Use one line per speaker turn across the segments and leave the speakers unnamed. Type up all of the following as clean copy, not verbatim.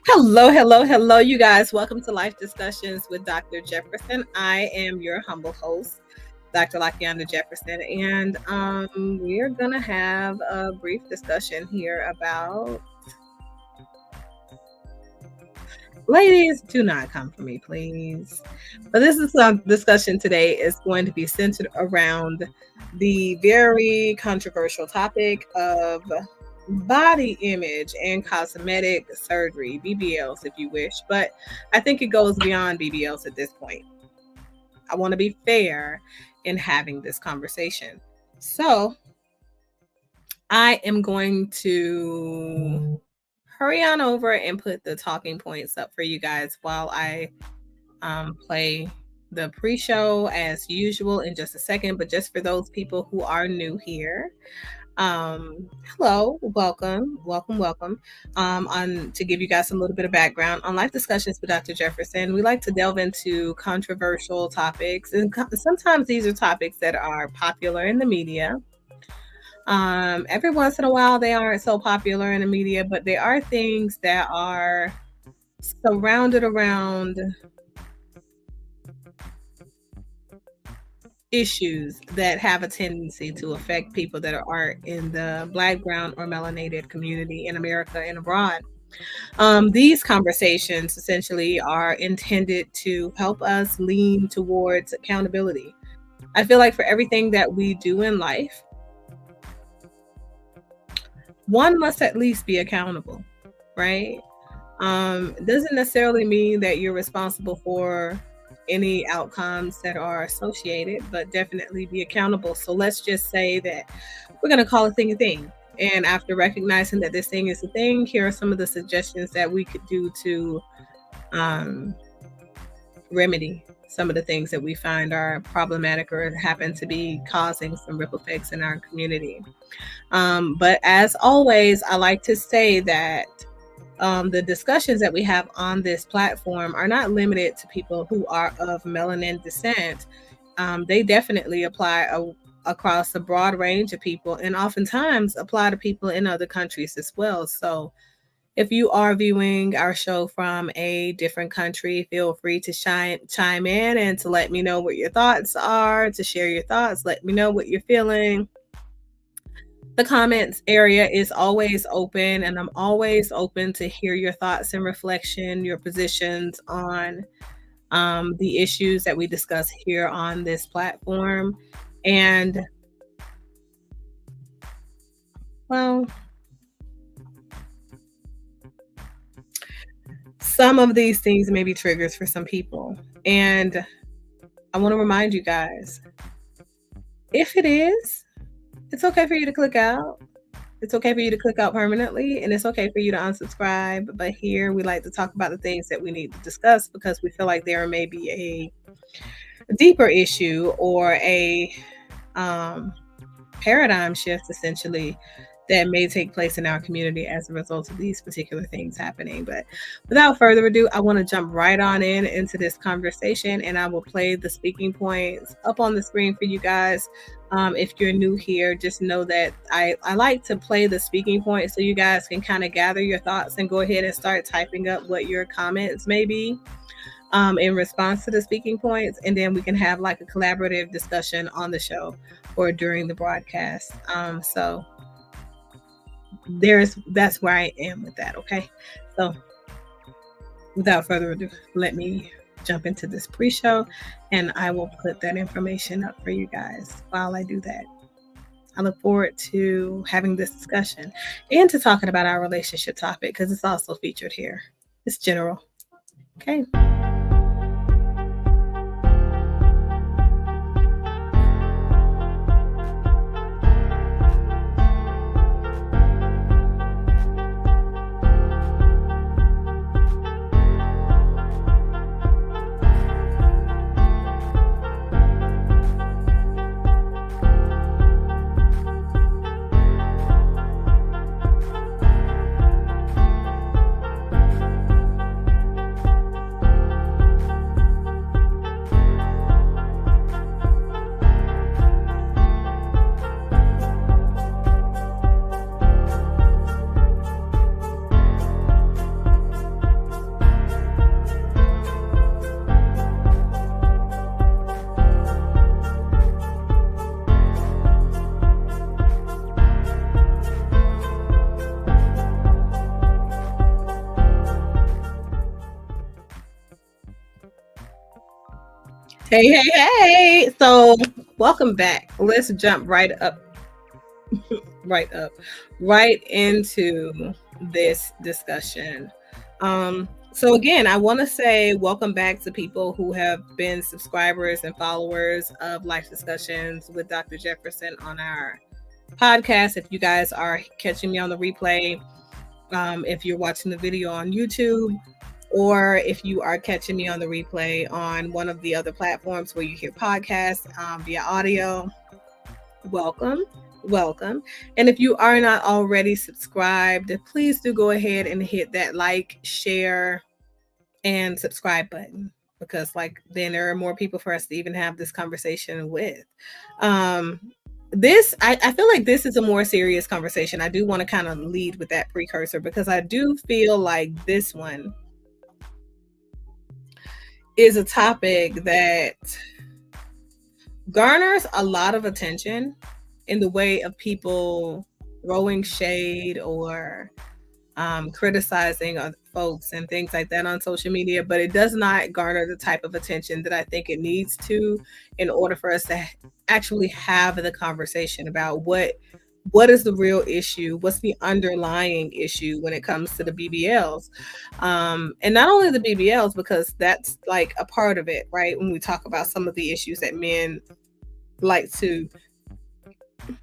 Hello, hello, hello, you guys. Welcome to Life Discussions with Dr. Jefferson. I am your humble host, Dr. Lakianda Jefferson, and we're going to have a brief discussion here about. Ladies, do not come for me, please. But this is a discussion today is going to be centered around the very controversial topic of body image and cosmetic surgery, BBLs, if you wish. But I think it goes beyond BBLs at this point. I want to be fair in having this conversation. So I am going to hurry on over and put the talking points up for you guys while I play the pre-show as usual in just a second. But just for those people who are new here, hello, welcome. On to give you guys a little bit of background on Life Discussions with Dr. Jefferson, we like to delve into controversial topics, and sometimes these are topics that are popular in the media. Every once in a while they aren't so popular in the media, but there are things that are surrounded around issues that have a tendency to affect people that are in the Black, brown, or melanated community in America and abroad. These conversations essentially are intended to help us lean towards accountability. I feel like for everything that we do in life, one must at least be accountable, right? It doesn't necessarily mean that you're responsible for any outcomes that are associated, but definitely be accountable. So let's just say that we're going to call a thing a thing. And after recognizing that this thing is a thing, here are some of the suggestions that we could do to remedy some of the things that we find are problematic or happen to be causing some ripple effects in our community. But as always, I like to say that the discussions that we have on this platform are not limited to people who are of melanin descent. They definitely apply across a broad range of people, and oftentimes apply to people in other countries as well. So if you are viewing our show from a different country, feel free to chime in and to let me know what your thoughts are, to share your thoughts, let me know what you're feeling. The comments area is always open, and I'm always open to hear your thoughts and reflection, your positions on the issues that we discuss here on this platform. And, well, some of these things may be triggers for some people. And I want to remind you guys, if it is, it's okay for you to click out. It's okay for you to click out permanently, and it's okay for you to unsubscribe. But here we like to talk about the things that we need to discuss because we feel like there may be a deeper issue or a paradigm shift, essentially, that may take place in our community as a result of these particular things happening. But without further ado, I want to jump right on into this conversation, and I will play the speaking points up on the screen for you guys. If you're new here, just know that I like to play the speaking points so you guys can kind of gather your thoughts and go ahead and start typing up what your comments may be in response to the speaking points, and then we can have like a collaborative discussion on the show or during the broadcast. So that's where I am with that. Okay, so without further ado, let me jump into this pre-show, and I will put that information up for you guys while I do that. I look forward to having this discussion and to talking about our relationship topic because it's also featured here. It's general. Okay. Hey. So, welcome back. Let's jump right up, right into this discussion. So again, I want to say welcome back to people who have been subscribers and followers of Life Discussions with Dr. Jefferson on our podcast. If you guys are catching me on the replay, if you're watching the video on YouTube, or if you are catching me on the replay on one of the other platforms where you hear podcasts via audio, welcome. And if you are not already subscribed, please do go ahead and hit that like, share, and subscribe button, because then there are more people for us to even have this conversation with. I feel like this is a more serious conversation. I do want to kind of lead with that precursor, because I do feel like this one is a topic that garners a lot of attention in the way of people throwing shade or criticizing other folks and things like that on social media, but it does not garner the type of attention that I think it needs to, in order for us to actually have the conversation about what is the real issue, what's the underlying issue when it comes to the BBLs, and not only the BBLs, because that's like a part of it, right? When we talk about some of the issues that men like to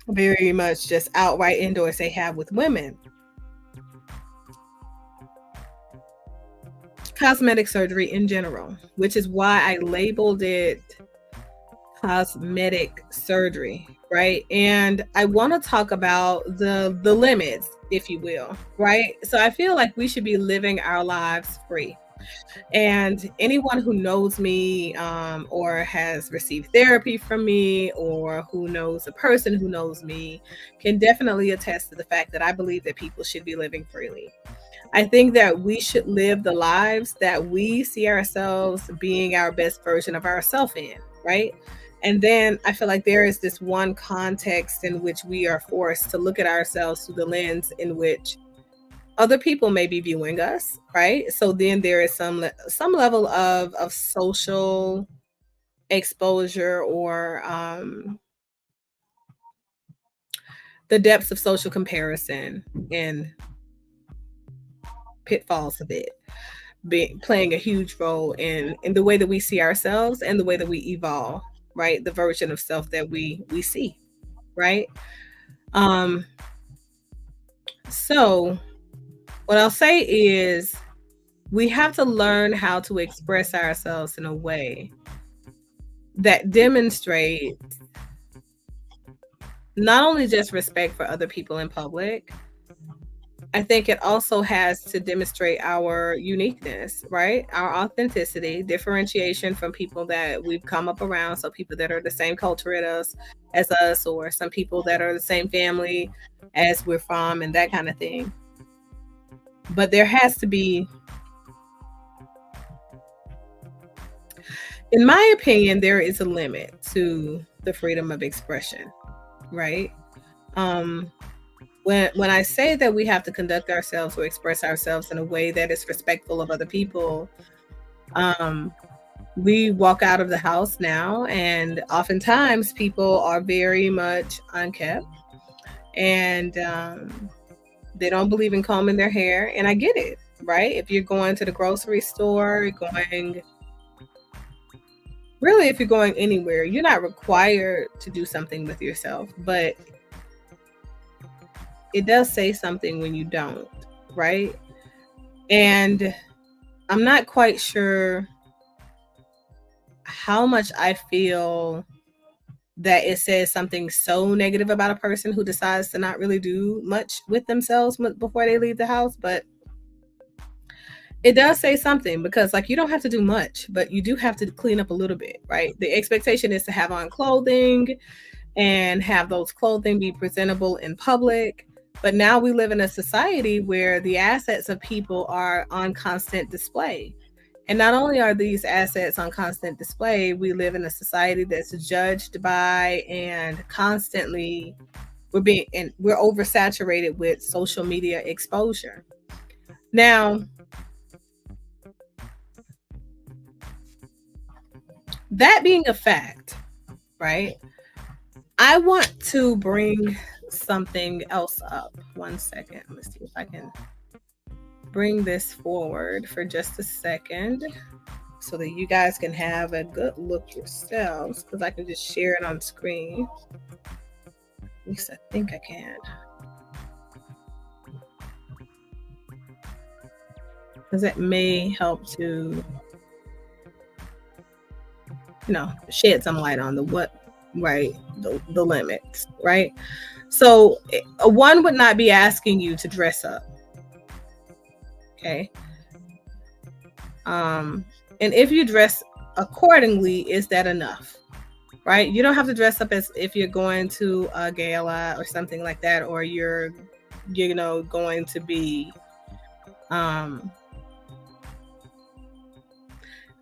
very much just outright endorse they have with women. Cosmetic surgery in general, which is why I labeled it cosmetic surgery, right? And I want to talk about the limits, if you will, right? So I feel like we should be living our lives free. And anyone who knows me or has received therapy from me, or who knows a person who knows me, can definitely attest to the fact that I believe that people should be living freely. I think that we should live the lives that we see ourselves being our best version of ourselves in, right? And then I feel like there is this one context in which we are forced to look at ourselves through the lens in which other people may be viewing us, right? So then there is some level of social exposure, or the depths of social comparison and pitfalls of it playing a huge role in the way that we see ourselves and the way that we evolve, right? The version of self that we see, right? So what I'll say is, we have to learn how to express ourselves in a way that demonstrates not only just respect for other people in public. I think it also has to demonstrate our uniqueness, right? Our authenticity, differentiation from people that we've come up around. So people that are the same culture as us, or some people that are the same family as we're from, and that kind of thing. But there has to be, in my opinion, there is a limit to the freedom of expression, right? When I say that we have to conduct ourselves or express ourselves in a way that is respectful of other people, we walk out of the house now, and oftentimes people are very much unkempt, and they don't believe in combing their hair. And I get it, right? If you're going to the grocery store, if you're going anywhere, you're not required to do something with yourself, but it does say something when you don't, right? And I'm not quite sure how much I feel that it says something so negative about a person who decides to not really do much with themselves before they leave the house, but it does say something, because you don't have to do much, but you do have to clean up a little bit, right? The expectation is to have on clothing and have those clothing be presentable in public. But now we live in a society where the assets of people are on constant display. And not only are these assets on constant display, we live in a society that's judged by and constantly we're oversaturated with social media exposure. Now, That being a fact, right? I want to bring something else up. 1 second. Let's see if I can bring this forward for just a second so that you guys can have a good look yourselves, because I can just share it on screen. At least I think I can. Because it may help to, shed some light on the limits, right? So one would not be asking you to dress up. Okay. And if you dress accordingly, is that enough? Right? You don't have to dress up as if you're going to a gala or something like that, or you're going to be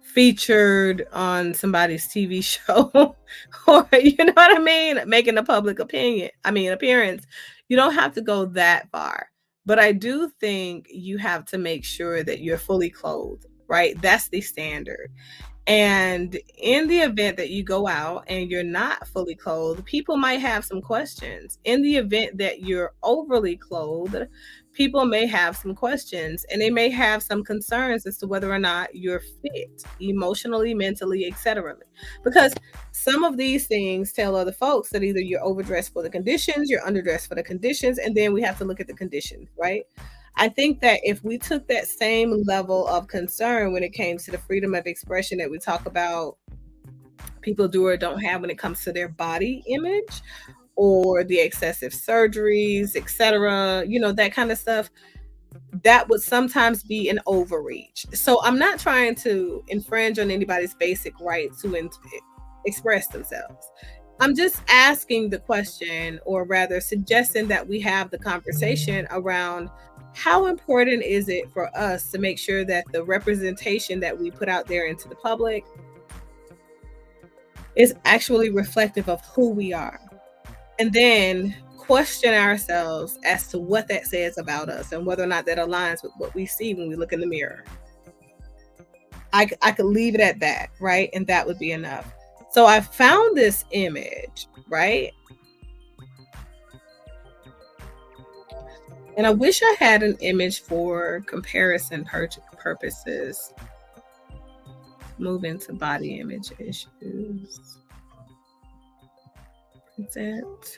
featured on somebody's TV show or you know what I mean, making a public appearance. You don't have to go that far. But I do think you have to make sure that you're fully clothed, right? That's the standard. And in the event that you go out and you're not fully clothed, people might have some questions. In the event that you're overly clothed, people may have some questions, and they may have some concerns as to whether or not you're fit emotionally, mentally, etc. Because some of these things tell other folks that either you're overdressed for the conditions, you're underdressed for the conditions, and then we have to look at the conditions, right? I think that if we took that same level of concern when it came to the freedom of expression that we talk about people do or don't have when it comes to their body image or the excessive surgeries, etc., that kind of stuff, that would sometimes be an overreach. So I'm not trying to infringe on anybody's basic right to express themselves. I'm just asking the question, or rather suggesting that we have the conversation around how important is it for us to make sure that the representation that we put out there into the public is actually reflective of who we are. And then question ourselves as to what that says about us and whether or not that aligns with what we see when we look in the mirror. I could leave it at that, right? And that would be enough. So I found this image, right? And I wish I had an image for comparison purposes. Move into body image issues. Present.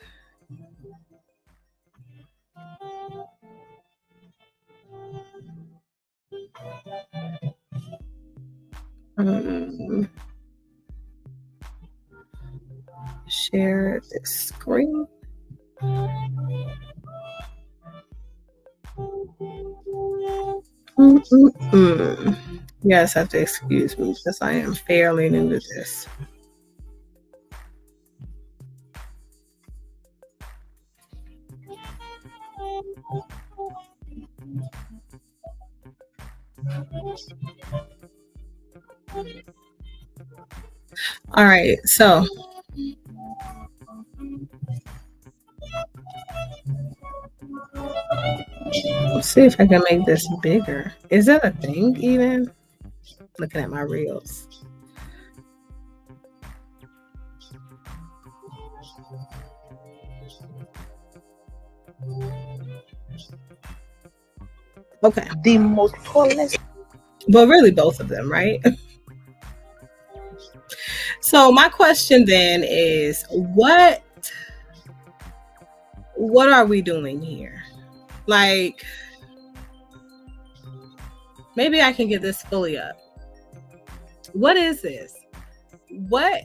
Share the screen. Yes, I have to excuse me because I am fairly new to this. All right, so let's see if I can make this bigger. Is that a thing even? Looking at my reels. Okay.
The most tallest.
But really both of them, right? So my question then is, what are we doing here? Like, maybe I can get this fully up. What is this? What?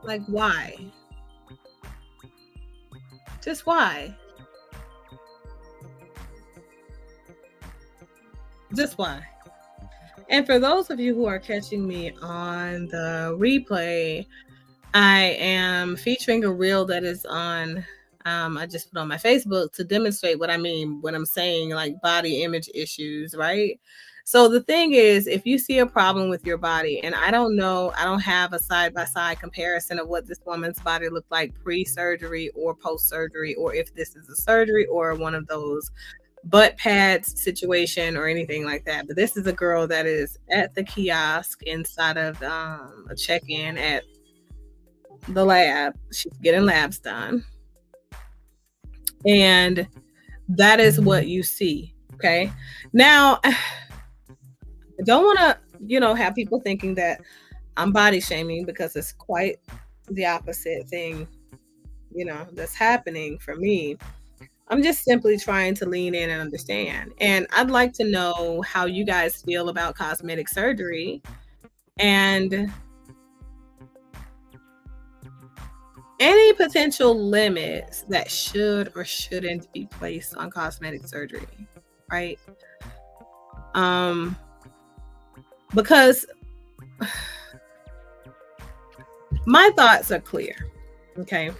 Like, why? Just why? Just why? And for those of you who are catching me on the replay, I am featuring a reel that is on, I just put on my Facebook to demonstrate what I mean when I'm saying like body image issues, right? So the thing is, if you see a problem with your body, and I don't know, I don't have a side-by-side comparison of what this woman's body looked like pre-surgery or post-surgery, or if this is a surgery or one of those butt pads situation or anything like that. But this is a girl that is at the kiosk inside of a check-in at the lab. She's getting labs done. And that is what you see. Okay. Now, I don't want to, have people thinking that I'm body shaming, because it's quite the opposite thing, that's happening for me. I'm just simply trying to lean in and understand. And I'd like to know how you guys feel about cosmetic surgery and any potential limits that should or shouldn't be placed on cosmetic surgery, right? Because my thoughts are clear, okay?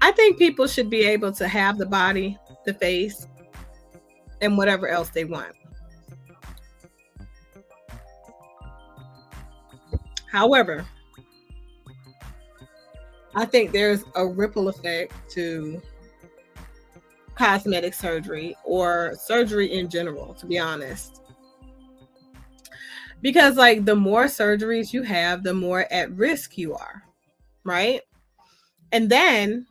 I think people should be able to have the body, the face, and whatever else they want. However, I think there's a ripple effect to cosmetic surgery or surgery in general, to be honest. Because like the more surgeries you have, the more at risk you are, right? And then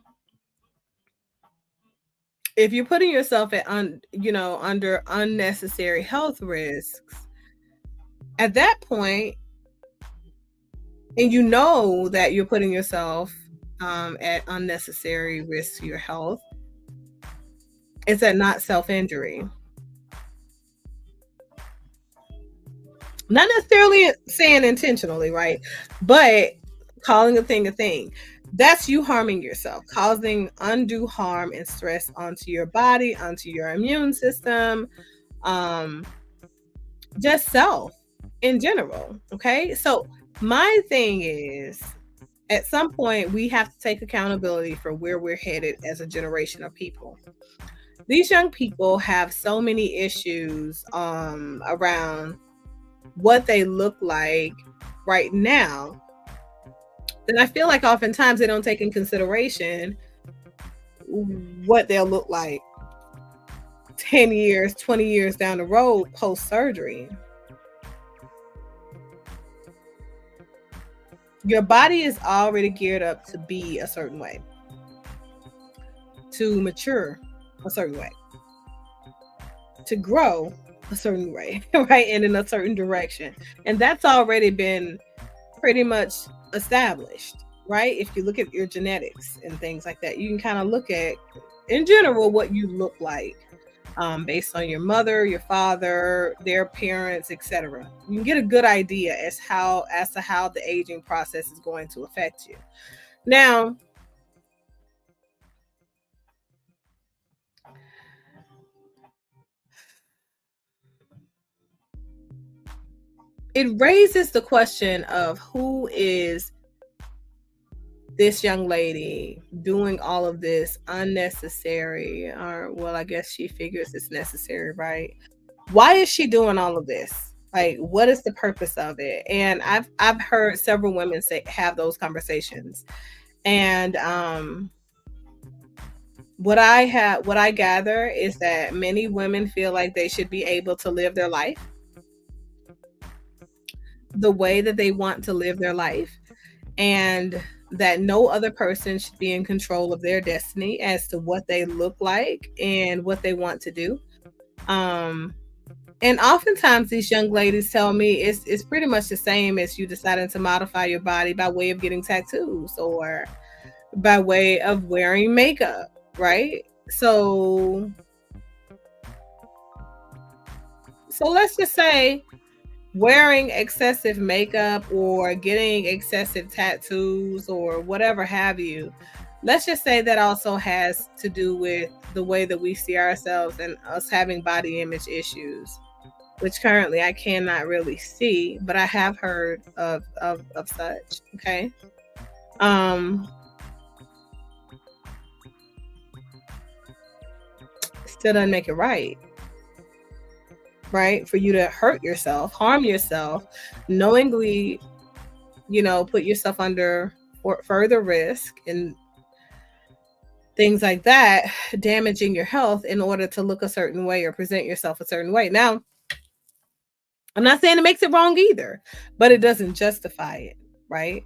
if you're putting yourself at under unnecessary health risks, at that point, and you know that you're putting yourself at unnecessary risk to your health, it's that not self-injury. Not necessarily saying intentionally, right? But calling a thing. That's you harming yourself, causing undue harm and stress onto your body, onto your immune system, just self in general. Okay. So my thing is, at some point, we have to take accountability for where we're headed as a generation of people. These young people have so many issues around what they look like right now, and I feel like oftentimes they don't take in consideration what they'll look like 10 years, 20 years down the road post-surgery. Your body is already geared up to be a certain way, to mature a certain way, to grow a certain way, right? And in a certain direction. And that's already been pretty much established, right? If you look at your genetics and things like that, you can kind of look at, in general, what you look like based on your mother, your father, their parents, etc. You can get a good idea as to how the aging process is going to affect you. Now, it raises the question of who is this young lady doing all of this unnecessary, or well, I guess she figures it's necessary, right? Why is she doing all of this? Like, what is the purpose of it? And I've heard several women have those conversations. And what I gather is that many women feel like they should be able to live their life the way that they want to live their life, and that no other person should be in control of their destiny as to what they look like and what they want to do. And oftentimes these young ladies tell me it's pretty much the same as you deciding to modify your body by way of getting tattoos or by way of wearing makeup, right? So let's just say wearing excessive makeup or getting excessive tattoos or whatever have you, let's just say that also has to do with the way that we see ourselves and us having body image issues, which currently I cannot really see, but I have heard of such. Okay. Still doesn't make it right. Right? For you to hurt yourself, harm yourself, knowingly, put yourself under further risk and things like that, damaging your health in order to look a certain way or present yourself a certain way. Now, I'm not saying it makes it wrong either, but it doesn't justify it, right?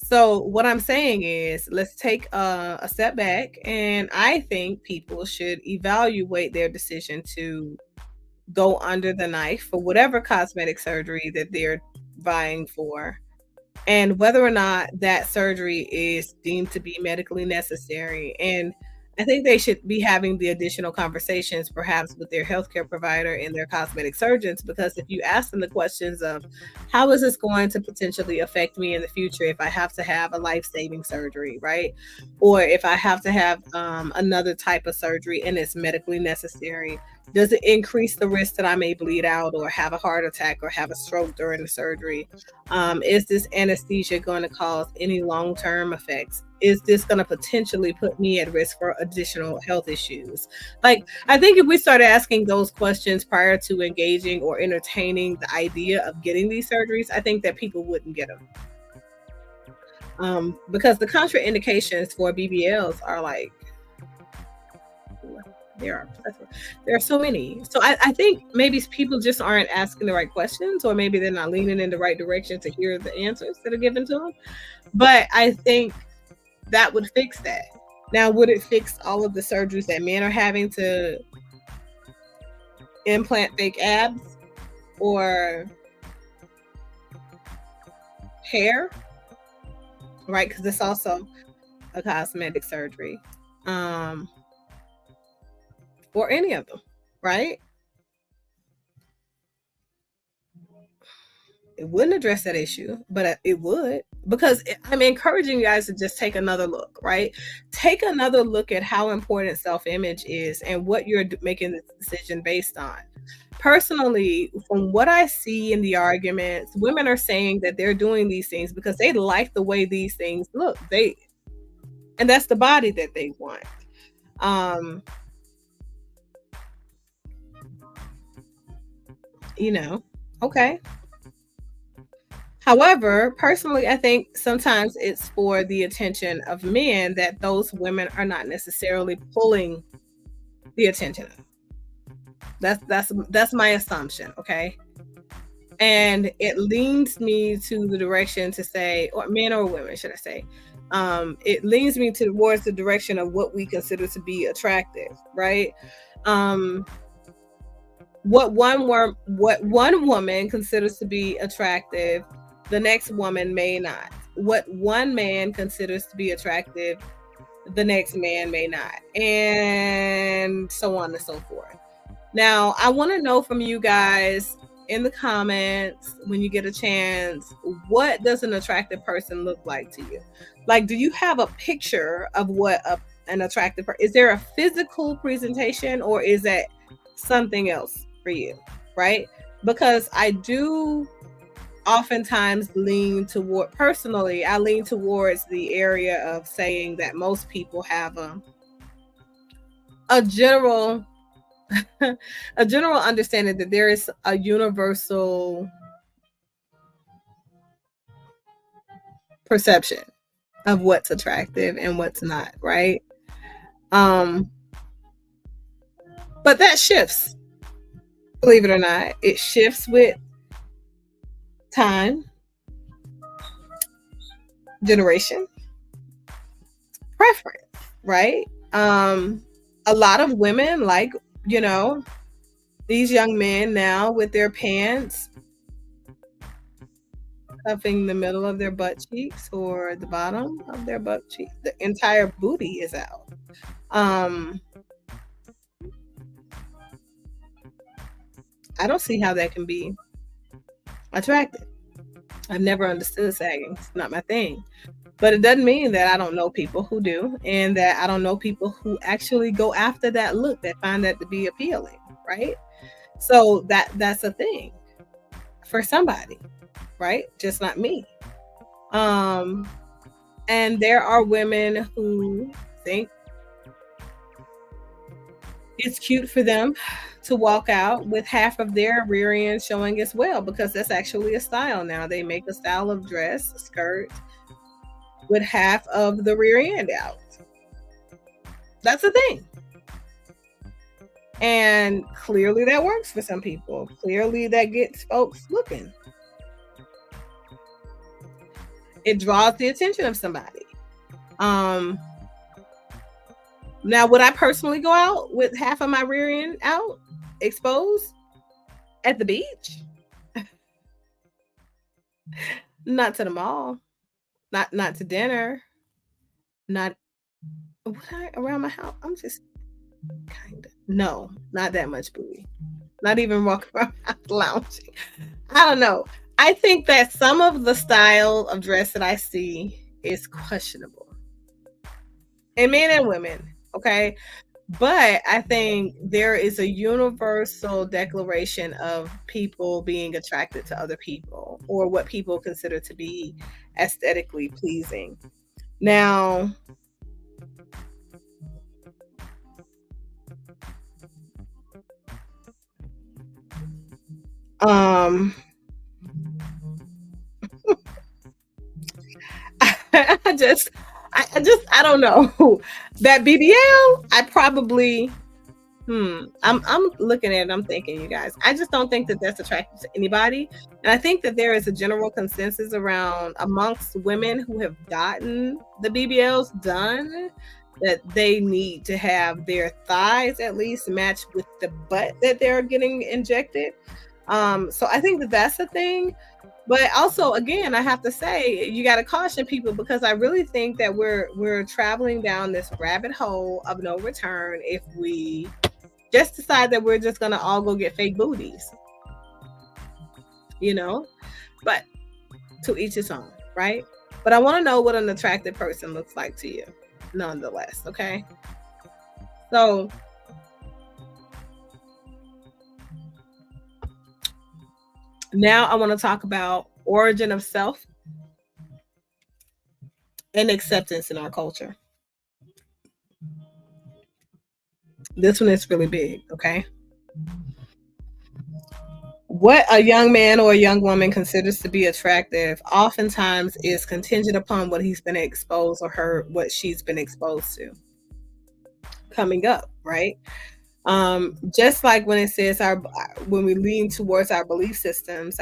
So what I'm saying is, let's take a step back, and I think people should evaluate their decision to go under the knife for whatever cosmetic surgery that they're vying for, and whether or not that surgery is deemed to be medically necessary. And I think they should be having the additional conversations, perhaps with their healthcare provider and their cosmetic surgeons, because if you ask them the questions of how is this going to potentially affect me in the future if I have to have a life-saving surgery, right? Or if I have to have another type of surgery and it's medically necessary, does it increase the risk that I may bleed out or have a heart attack or have a stroke during the surgery? Is this anesthesia going to cause any long-term effects? Is this going to potentially put me at risk for additional health issues? Like, I think if we started asking those questions prior to engaging or entertaining the idea of getting these surgeries, I think that people wouldn't get them. Because the contraindications for BBLs are like, there are so many. So I think maybe people just aren't asking the right questions, or maybe they're not leaning in the right direction to hear the answers that are given to them. But I think that would fix that. Now, would it fix all of the surgeries that men are having to implant fake abs or hair? Right? Because it's also a cosmetic surgery. Or any of them, right? It wouldn't address that issue, but it would, because I'm encouraging you guys to just take another look, right? Take another look at how important self-image is and what you're making this decision based on. Personally, from what I see in the arguments, women are saying that they're doing these things because they like the way these things look. And that's the body that they want. Okay. However, personally, I think sometimes it's for the attention of men that those women are not necessarily pulling the attention of. That's my assumption, okay? And it leans me to the direction to say, or men or women, should I say? It leans me towards the direction of what we consider to be attractive, right? What one woman considers to be attractive, the next woman may not. What one man considers to be attractive, the next man may not, and so on and so forth. Now, I want to know from you guys in the comments, when you get a chance, what does an attractive person look like to you? Like, do you have a picture of what an attractive person is? There a physical presentation, or is that something else for you, right? Because I do oftentimes lean towards the area of saying that most people have a general understanding that there is a universal perception of what's attractive and what's not, right? But that shifts. Believe it or not, it shifts with time, generation, preference, right? A lot of women like, these young men now with their pants cuffing the middle of their butt cheeks or the bottom of their butt cheeks. The entire booty is out. I don't see how that can be attractive. I've never understood sagging. It's not my thing. But it doesn't mean that I don't know people who do, and that I don't know people who actually go after that look, that find that to be appealing, right? So that's a thing for somebody, right? Just not me. And there are women who think it's cute for them to walk out with half of their rear end showing as well, because that's actually a style now. They make a style of dress, skirt, with half of the rear end out. That's the thing. And clearly that works for some people. Clearly that gets folks looking. It draws the attention of somebody. Now, would I personally go out with half of my rear end out, exposed at the beach? Not to the mall. Not to dinner. Not around my house. I'm just kind of no, not that much booty. Not even walking around lounging. I don't know. I think that some of the style of dress that I see is questionable. And men and women, okay? But I think there is a universal declaration of people being attracted to other people or what people consider to be aesthetically pleasing. Now, I I don't know. That BBL, I probably I'm looking at it, I'm thinking, you guys, I just don't think that that's attractive to anybody. And I think that there is a general consensus around amongst women who have gotten the BBLs done that they need to have their thighs at least match with the butt that they're getting injected. So I think that that's the thing. But also, again, I have to say, you got to caution people because I really think that we're traveling down this rabbit hole of no return if we just decide that we're just going to all go get fake booties, you know, but to each his own, right? But I want to know what an attractive person looks like to you, nonetheless, okay? So now I want to talk about origin of self and acceptance in our culture. This one is really big, okay? What a young man or a young woman considers to be attractive oftentimes is contingent upon what he's been exposed or what she's been exposed to coming up, right? Just like when it says when we lean towards our belief systems,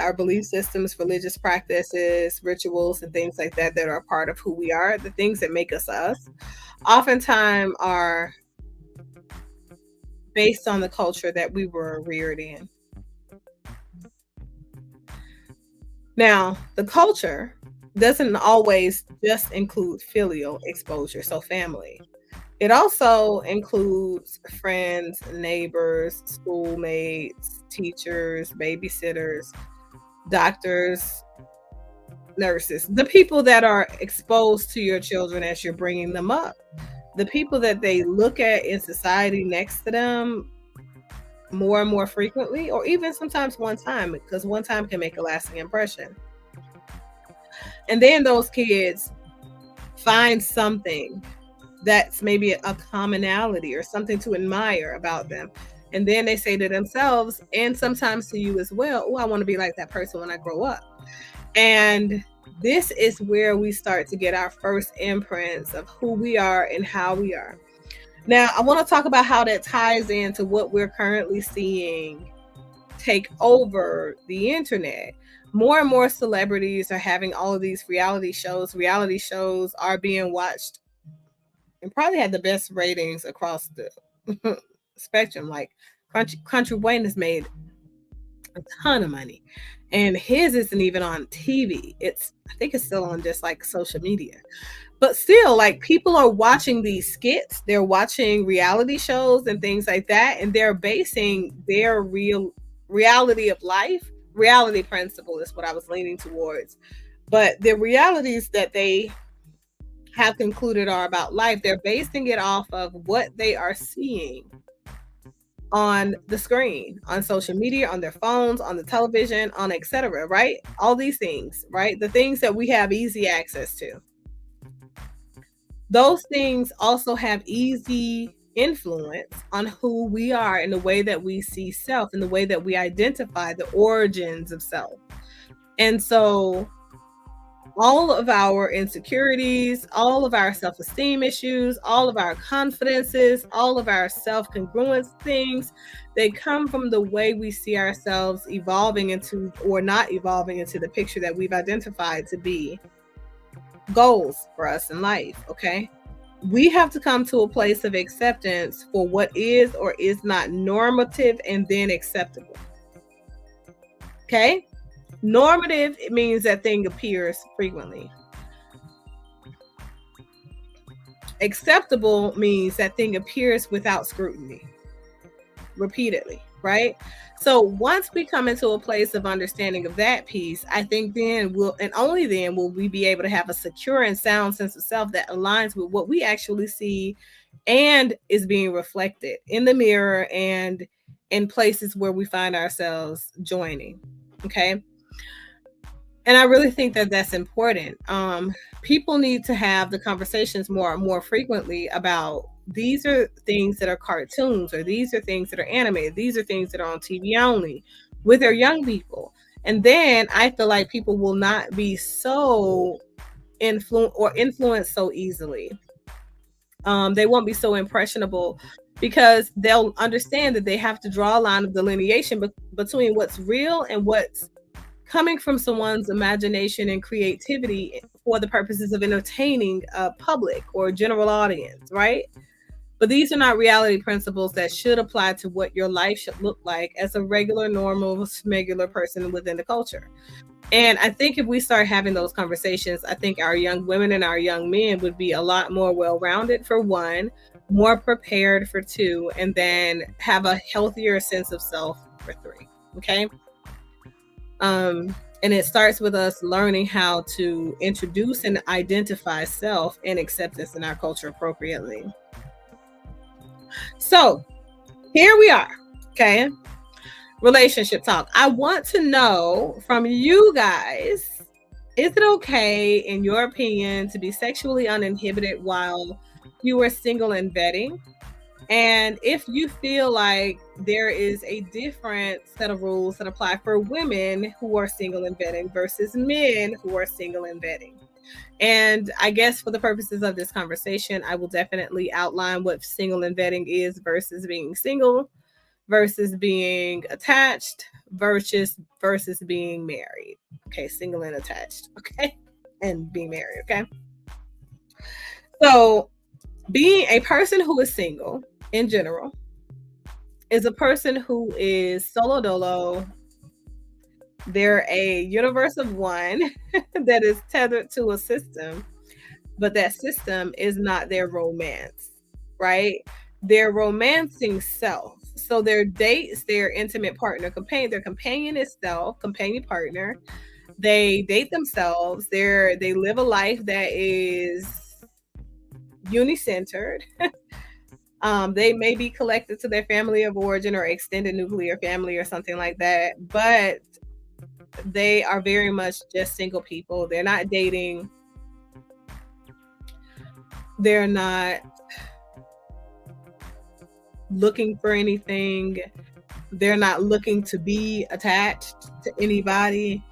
religious practices, rituals, and things like that are a part of who we are, the things that make us us, oftentimes are based on the culture that we were reared in. Now, the culture doesn't always just include filial exposure, so family. It also includes friends, neighbors, schoolmates, teachers, babysitters, doctors, nurses, the people that are exposed to your children as you're bringing them up, the people that they look at in society next to them more and more frequently, or even sometimes one time, because one time can make a lasting impression. And then those kids find something that's maybe a commonality or something to admire about them. And then they say to themselves, and sometimes to you as well, oh, I want to be like that person when I grow up. And this is where we start to get our first imprints of who we are and how we are. Now, I want to talk about how that ties into what we're currently seeing take over the internet. More and more celebrities are having all of these reality shows. Reality shows are being watched and probably had the best ratings across the spectrum. Like Country Wayne has made a ton of money, and his isn't even on TV. I think it's still on just like social media. But still, like, people are watching these skits, they're watching reality shows and things like that, and they're basing their reality of life. Reality principle is what I was leaning towards. But the realities that they have concluded are about life, they're basing it off of what they are seeing on the screen, on social media, on their phones, on the television, on etc., right? All these things, right? The things that we have easy access to. Those things also have easy influence on who we are and the way that we see self and the way that we identify the origins of self. And so all of our insecurities, all of our self esteem issues, all of our confidences, all of our self congruence things, they come from the way we see ourselves evolving into or not evolving into the picture that we've identified to be goals for us in life. Okay. We have to come to a place of acceptance for what is or is not normative and then acceptable. Okay. Normative, it means that thing appears frequently. Acceptable means that thing appears without scrutiny repeatedly, right? So once we come into a place of understanding of that piece, I think then we'll, and only then will we be able to have a secure and sound sense of self that aligns with what we actually see and is being reflected in the mirror and in places where we find ourselves joining. Okay. And I really think that that's important. People need to have the conversations more and more frequently about these are things that are cartoons, or these are things that are animated, these are things that are on TV only with their young people. And then I feel like people will not be so influenced so easily. They won't be so impressionable because they'll understand that they have to draw a line of delineation between what's real and what's coming from someone's imagination and creativity for the purposes of entertaining a public or a general audience, right? But these are not reality principles that should apply to what your life should look like as a regular, normal, regular person within the culture. And I think if we start having those conversations, I think our young women and our young men would be a lot more well-rounded, for one, more prepared for two, and then have a healthier sense of self for three. Okay. And it starts with us learning how to introduce and identify self and acceptance in our culture appropriately. So here we are. Okay. Relationship talk. I want to know from you guys, is it okay, in your opinion, to be sexually uninhibited while you are single and vetting? And if you feel like there is a different set of rules that apply for women who are single and vetting versus men who are single and vetting. And I guess for the purposes of this conversation, I will definitely outline what single and vetting is versus being single, versus being attached, versus being married. Okay, single and attached. Okay, and being married. Okay. So being a person who is single in general is a person who is solo dolo. They're a universe of one that is tethered to a system, but that system is not their romance, right? They're romancing self. So their dates, their intimate partner, companion, their companion is self, companion partner. They date themselves. They live a life that is uni-centered. They may be collected to their family of origin or extended nuclear family or something like that, but they are very much just single people. They're not dating. They're not looking for anything. They're not looking to be attached to anybody.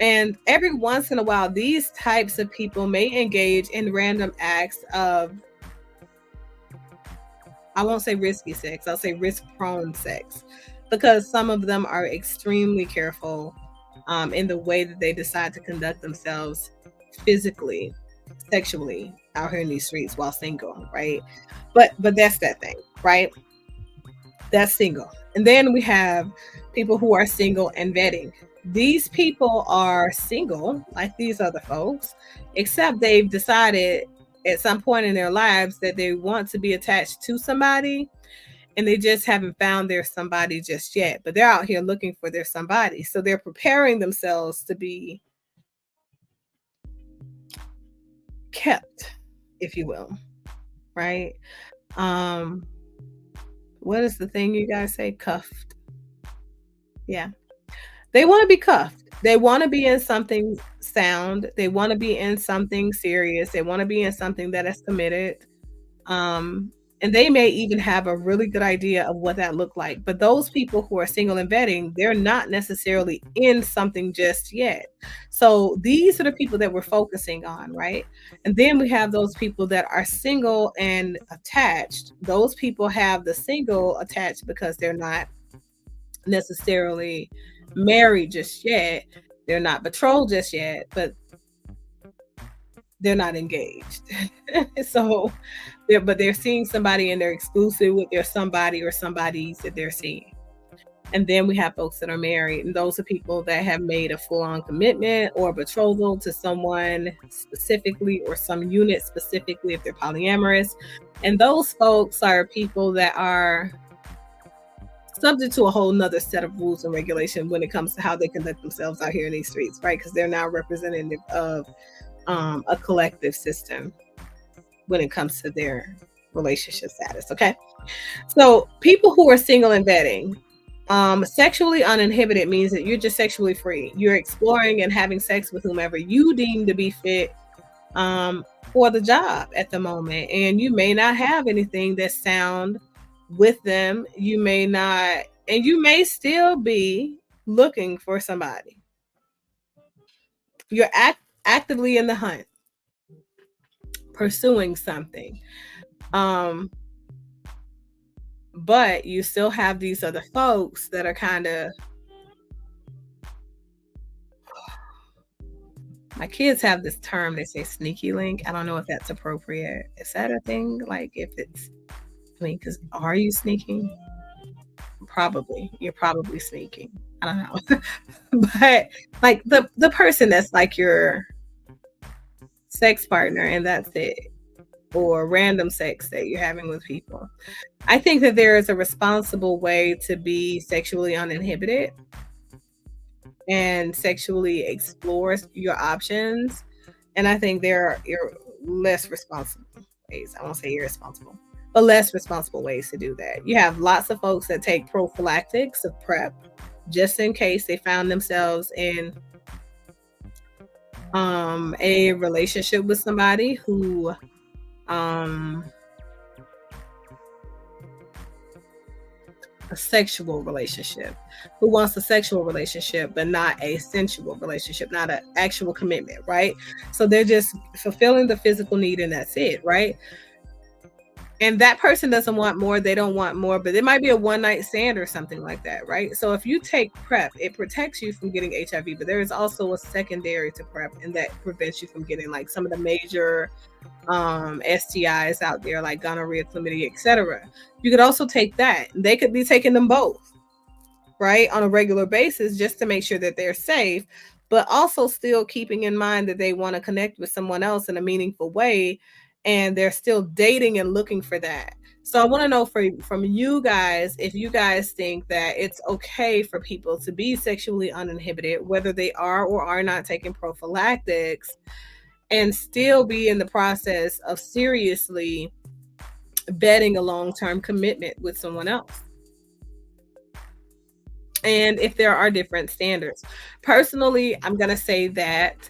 And every once in a while, these types of people may engage in random acts of, I won't say risky sex, I'll say risk-prone sex, because some of them are extremely careful in the way that they decide to conduct themselves physically, sexually out here in these streets while single, right? But that's that thing, right? That's single. And then we have people who are single and vetting. These people are single like these other folks, except they've decided at some point in their lives that they want to be attached to somebody, and they just haven't found their somebody just yet, but they're out here looking for their somebody. So they're preparing themselves to be kept, if you will, right? What is the thing you guys say? Cuffed. Yeah. They want to be cuffed. They want to be in something sound. They want to be in something serious. They want to be in something that is committed. And they may even have a really good idea of what that looked like. But those people who are single and vetting, they're not necessarily in something just yet. So these are the people that we're focusing on, right? And then we have those people that are single and attached. Those people have the single attached because they're not necessarily married just yet. They're not betrothed just yet, but they're not engaged. So they're seeing somebody and they're exclusive with their somebody or somebodies that they're seeing. And then we have folks that are married, and those are people that have made a full-on commitment or betrothal to someone specifically or some unit specifically if they're polyamorous. And those folks are people that are subject to a whole nother set of rules and regulation when it comes to how they conduct themselves out here in these streets, right? Because they're now representative of a collective system when it comes to their relationship status. Okay. So people who are single and vetting, sexually uninhibited means that you're just sexually free. You're exploring and having sex with whomever you deem to be fit for the job at the moment. And you may not have anything that's sound with them. You may not, and you may still be looking for somebody. You're actively in the hunt, pursuing something. But you still have these other folks that are kind of, my kids have this term, they say sneaky link. I don't know if that's appropriate. Is that a thing? Like if it's, I mean, because are you sneaking? Probably. You're probably sneaking. I don't know. But like the person that's like your sex partner and that's it, or random sex that you're having with people. I think that there is a responsible way to be sexually uninhibited and sexually explore your options. And I think there are less responsible ways. I won't say irresponsible, but less responsible ways to do that. You have lots of folks that take prophylactics of PrEP just in case they found themselves in a relationship with somebody who a sexual relationship, who wants a sexual relationship but not a sensual relationship, not an actual commitment, right? So they're just fulfilling the physical need and that's it, right? And that person doesn't want more, they don't want more, but it might be a one night stand or something like that, right? So if you take PrEP, it protects you from getting HIV, but there is also a secondary to PrEP, and that prevents you from getting like some of the major STIs out there, like gonorrhea, chlamydia, etc. You could also take that. They could be taking them both, right, on a regular basis just to make sure that they're safe, but also still keeping in mind that they want to connect with someone else in a meaningful way, and they're still dating and looking for that. So I want to know from you guys if you guys think that it's okay for people to be sexually uninhibited, whether they are or are not taking prophylactics, and still be in the process of seriously betting a long-term commitment with someone else. And if there are different standards. Personally, I'm going to say that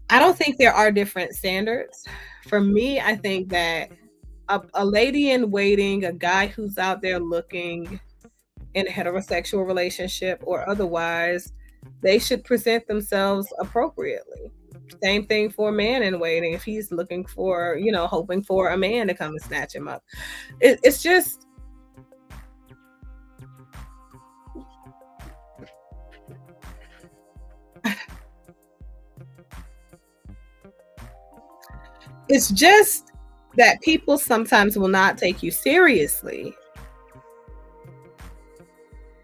I don't think there are different standards. For me, I think that a lady in waiting, a guy who's out there looking in a heterosexual relationship or otherwise, they should present themselves appropriately. Same thing for a man in waiting. If he's looking for, hoping for a man to come and snatch him up. It's just, it's just that people sometimes will not take you seriously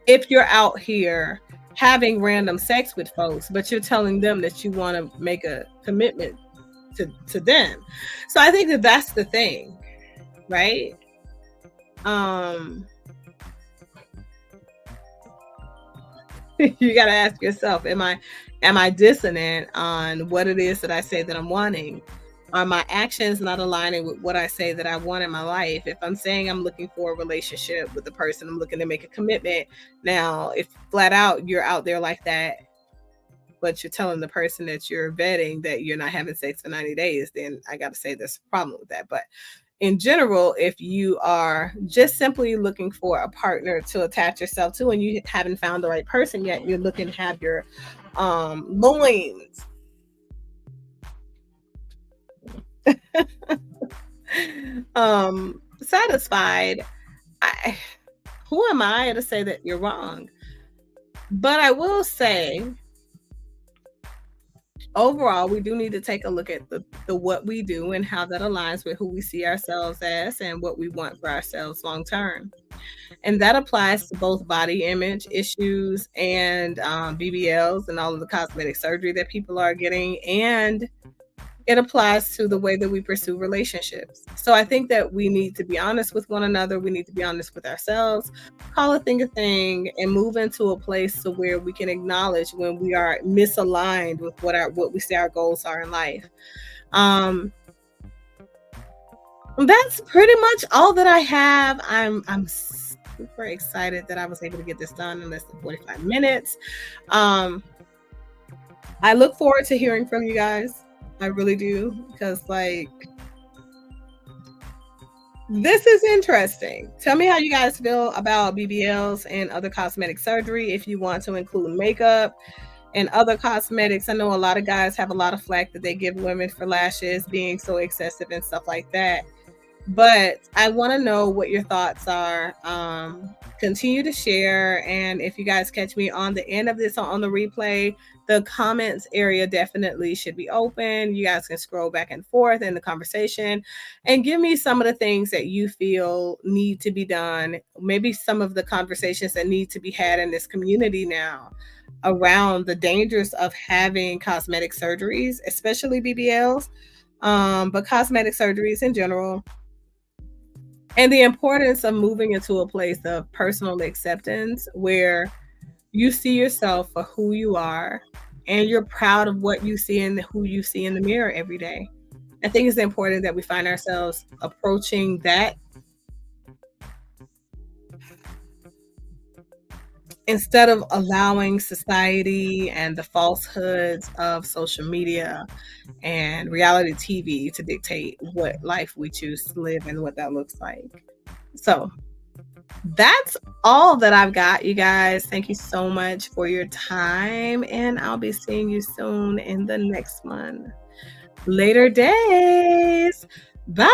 if you're out here having random sex with folks, but you're telling them that you want to make a commitment to them. So I think that that's the thing, right? You got to ask yourself, am I dissonant on what it is that I say that I'm wanting? Are my actions not aligning with what I say that I want in my life? If I'm saying I'm looking for a relationship with the person, I'm looking to make a commitment. Now, if flat out you're out there like that, but you're telling the person that you're vetting that you're not having sex for 90 days, then I got to say there's a problem with that. But in general, if you are just simply looking for a partner to attach yourself to and you haven't found the right person yet, you're looking to have your loins satisfied. I, who am I to say that you're wrong? But I will say, overall, we do need to take a look at the what we do and how that aligns with who we see ourselves as and what we want for ourselves long term. And that applies to both body image issues and BBLs and all of the cosmetic surgery that people are getting. And it applies to the way that we pursue relationships. So I think that we need to be honest with one another. We need to be honest with ourselves, call a thing, and move into a place to where we can acknowledge when we are misaligned with what we say our goals are in life. Um, that's pretty much all that I have. I'm super excited that I was able to get this done in less than 45 minutes. Um, I look forward to hearing from you guys. I really do, because like this is interesting. Tell me how you guys feel about BBLs and other cosmetic surgery. If you want to include makeup and other cosmetics, I know a lot of guys have a lot of flack that they give women for lashes being so excessive and stuff like that. But I want to know what your thoughts are. Continue to share. And if you guys catch me on the end of this on the replay, the comments area definitely should be open. You guys can scroll back and forth in the conversation and give me some of the things that you feel need to be done. Maybe some of the conversations that need to be had in this community now around the dangers of having cosmetic surgeries, especially BBLs, but cosmetic surgeries in general, and the importance of moving into a place of personal acceptance where you see yourself for who you are and you're proud of what you see and who you see in the mirror every day. I think it's important that we find ourselves approaching that instead of allowing society and the falsehoods of social media and reality TV to dictate what life we choose to live and what that looks like. So that's all that I've got, you guys. Thank you so much for your time, and I'll be seeing you soon in the next one. Later days. Bye.